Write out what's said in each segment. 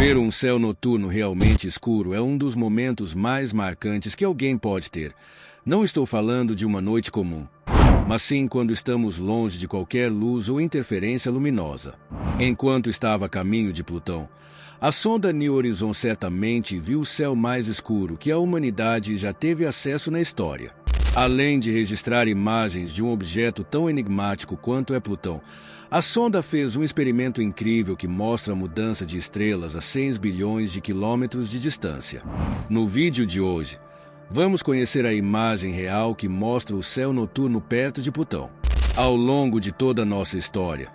Ver um céu noturno realmente escuro é um dos momentos mais marcantes que alguém pode ter. Não estou falando de uma noite comum, mas sim quando estamos longe de qualquer luz ou interferência luminosa. Enquanto estava a caminho de Plutão, a sonda New Horizon certamente viu o céu mais escuro que a humanidade já teve acesso na história. Além de registrar imagens de um objeto tão enigmático quanto é Plutão, a sonda fez um experimento incrível que mostra a mudança de estrelas a 100 bilhões de quilômetros de distância. No vídeo de hoje, vamos conhecer a imagem real que mostra o céu noturno perto de Plutão. Ao longo de toda a nossa história,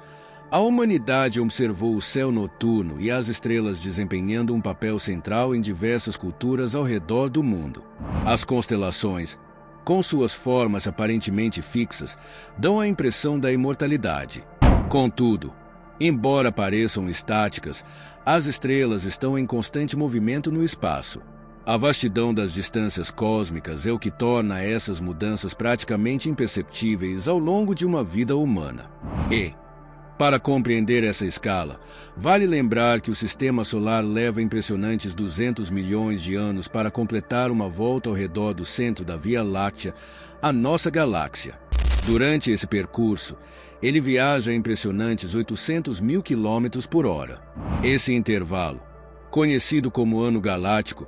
a humanidade observou o céu noturno e as estrelas desempenhando um papel central em diversas culturas ao redor do mundo. As constelações, com suas formas aparentemente fixas, dão a impressão da imortalidade. Contudo, embora pareçam estáticas, as estrelas estão em constante movimento no espaço. A vastidão das distâncias cósmicas é o que torna essas mudanças praticamente imperceptíveis ao longo de uma vida humana. Para compreender essa escala, vale lembrar que o Sistema Solar leva impressionantes 200 milhões de anos para completar uma volta ao redor do centro da Via Láctea, a nossa galáxia. Durante esse percurso, ele viaja a impressionantes 800 mil quilômetros por hora. Esse intervalo, conhecido como Ano Galáctico,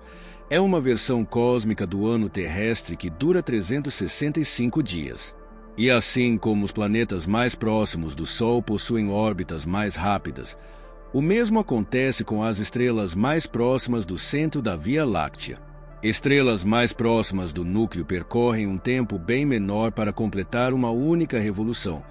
é uma versão cósmica do ano terrestre que dura 365 dias. E assim como os planetas mais próximos do Sol possuem órbitas mais rápidas, o mesmo acontece com as estrelas mais próximas do centro da Via Láctea. Estrelas mais próximas do núcleo percorrem um tempo bem menor para completar uma única revolução,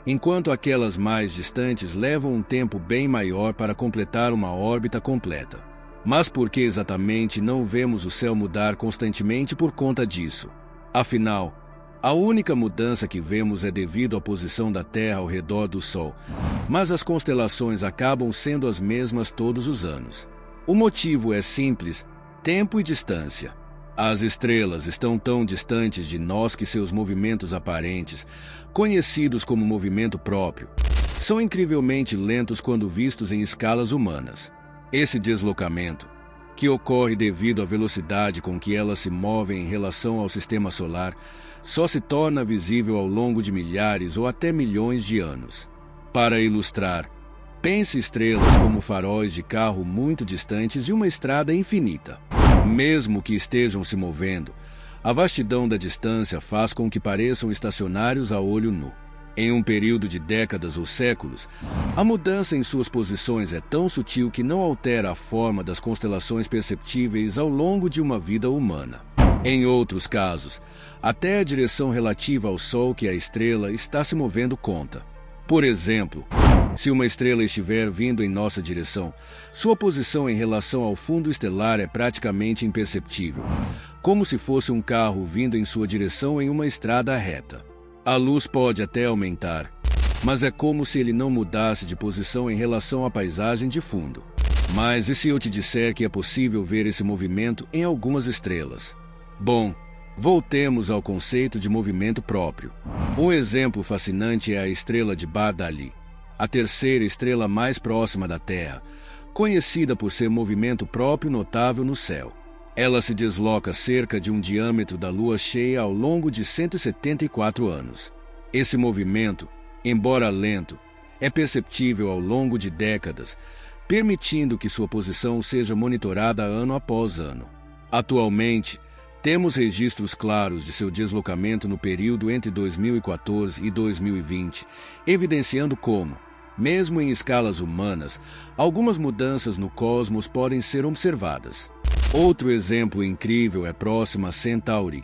enquanto aquelas mais distantes levam um tempo bem maior para completar uma órbita completa. Mas por que exatamente não vemos o céu mudar constantemente por conta disso? Afinal, a única mudança que vemos é devido à posição da Terra ao redor do Sol, mas as constelações acabam sendo as mesmas todos os anos. O motivo é simples: tempo e distância. As estrelas estão tão distantes de nós que seus movimentos aparentes, conhecidos como movimento próprio, são incrivelmente lentos quando vistos em escalas humanas. Esse deslocamento, que ocorre devido à velocidade com que elas se movem em relação ao Sistema Solar, só se torna visível ao longo de milhares ou até milhões de anos. Para ilustrar, pense estrelas como faróis de carro muito distantes de uma estrada infinita. Mesmo que estejam se movendo, a vastidão da distância faz com que pareçam estacionários a olho nu. Em um período de décadas ou séculos, a mudança em suas posições é tão sutil que não altera a forma das constelações perceptíveis ao longo de uma vida humana. Em outros casos, até a direção relativa ao Sol que a estrela está se movendo conta. Por exemplo, se uma estrela estiver vindo em nossa direção, sua posição em relação ao fundo estelar é praticamente imperceptível, como se fosse um carro vindo em sua direção em uma estrada reta. A luz pode até aumentar, mas é como se ele não mudasse de posição em relação à paisagem de fundo. Mas e se eu te disser que é possível ver esse movimento em algumas estrelas? Bom, voltemos ao conceito de movimento próprio. Um exemplo fascinante é a estrela de Bardali, a terceira estrela mais próxima da Terra, conhecida por ser movimento próprio notável no céu. Ela se desloca cerca de um diâmetro da lua cheia ao longo de 174 anos. Esse movimento, embora lento, é perceptível ao longo de décadas, permitindo que sua posição seja monitorada ano após ano. Atualmente, temos registros claros de seu deslocamento no período entre 2014 e 2020, evidenciando como, mesmo em escalas humanas, algumas mudanças no cosmos podem ser observadas. Outro exemplo incrível é Próxima Centauri,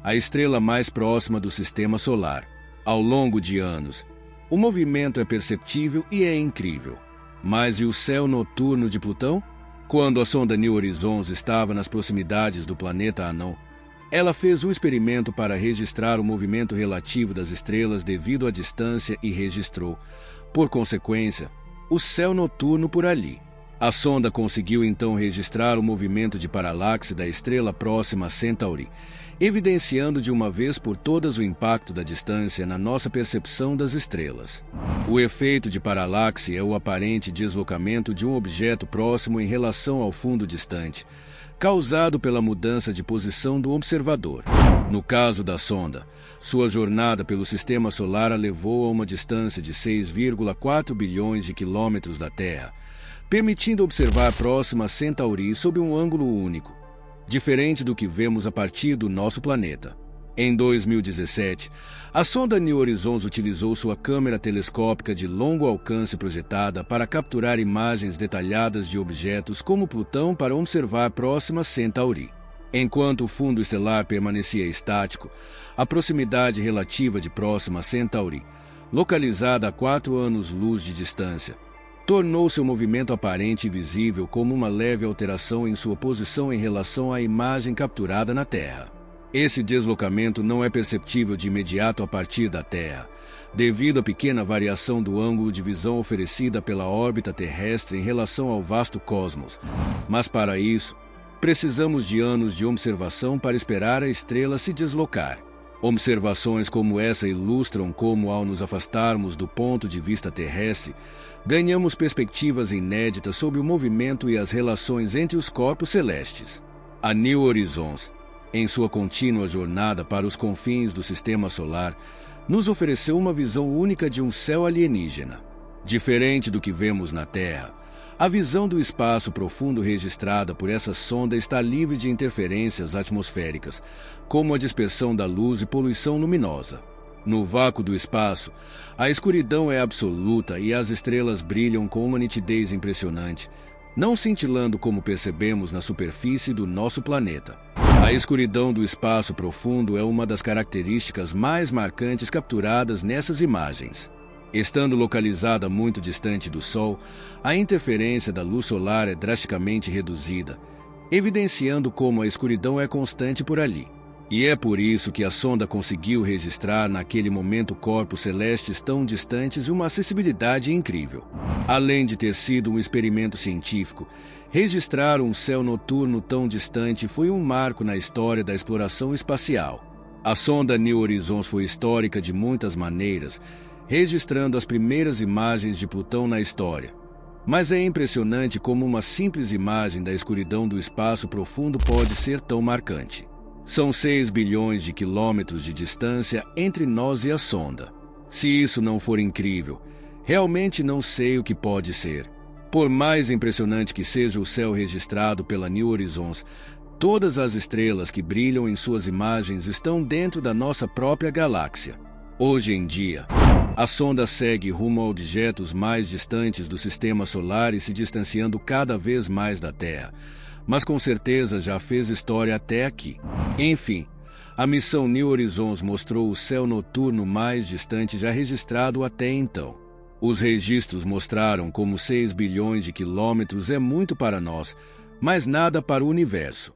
a estrela mais próxima do Sistema Solar. Ao longo de anos, o movimento é perceptível e é incrível. Mas e o céu noturno de Plutão? Quando a sonda New Horizons estava nas proximidades do planeta anão, ela fez um experimento para registrar o movimento relativo das estrelas devido à distância e registrou, por consequência, o céu noturno por ali. A sonda conseguiu então registrar o movimento de paralaxe da estrela próxima a Centauri, evidenciando de uma vez por todas o impacto da distância na nossa percepção das estrelas. O efeito de paralaxe é o aparente deslocamento de um objeto próximo em relação ao fundo distante, causado pela mudança de posição do observador. No caso da sonda, sua jornada pelo Sistema Solar a levou a uma distância de 6,4 bilhões de quilômetros da Terra, permitindo observar próxima a Centauri sob um ângulo único, diferente do que vemos a partir do nosso planeta. Em 2017, a sonda New Horizons utilizou sua câmera telescópica de longo alcance projetada para capturar imagens detalhadas de objetos como Plutão para observar próxima a Centauri. Enquanto o fundo estelar permanecia estático, a proximidade relativa de próxima a Centauri, localizada a 4 anos-luz de distância, tornou seu movimento aparente e visível como uma leve alteração em sua posição em relação à imagem capturada na Terra. Esse deslocamento não é perceptível de imediato a partir da Terra, devido à pequena variação do ângulo de visão oferecida pela órbita terrestre em relação ao vasto cosmos, mas para isso, precisamos de anos de observação para esperar a estrela se deslocar. Observações como essa ilustram como, ao nos afastarmos do ponto de vista terrestre, ganhamos perspectivas inéditas sobre o movimento e as relações entre os corpos celestes. A New Horizons, em sua contínua jornada para os confins do Sistema Solar, nos ofereceu uma visão única de um céu alienígena. Diferente do que vemos na Terra, a visão do espaço profundo registrada por essa sonda está livre de interferências atmosféricas, como a dispersão da luz e poluição luminosa. No vácuo do espaço, a escuridão é absoluta e as estrelas brilham com uma nitidez impressionante, não cintilando como percebemos na superfície do nosso planeta. A escuridão do espaço profundo é uma das características mais marcantes capturadas nessas imagens. Estando localizada muito distante do Sol, a interferência da luz solar é drasticamente reduzida, evidenciando como a escuridão é constante por ali. E é por isso que a sonda conseguiu registrar naquele momento corpos celestes tão distantes e uma acessibilidade incrível. Além de ter sido um experimento científico, registrar um céu noturno tão distante foi um marco na história da exploração espacial. A sonda New Horizons foi histórica de muitas maneiras, registrando as primeiras imagens de Plutão na história. Mas é impressionante como uma simples imagem da escuridão do espaço profundo pode ser tão marcante. São 6 bilhões de quilômetros de distância entre nós e a sonda. Se isso não for incrível, realmente não sei o que pode ser. Por mais impressionante que seja o céu registrado pela New Horizons, todas as estrelas que brilham em suas imagens estão dentro da nossa própria galáxia. Hoje em dia, a sonda segue rumo a objetos mais distantes do Sistema Solar e se distanciando cada vez mais da Terra, mas com certeza já fez história até aqui. Enfim, a missão New Horizons mostrou o céu noturno mais distante já registrado até então. Os registros mostraram como 6 bilhões de quilômetros é muito para nós, mas nada para o universo.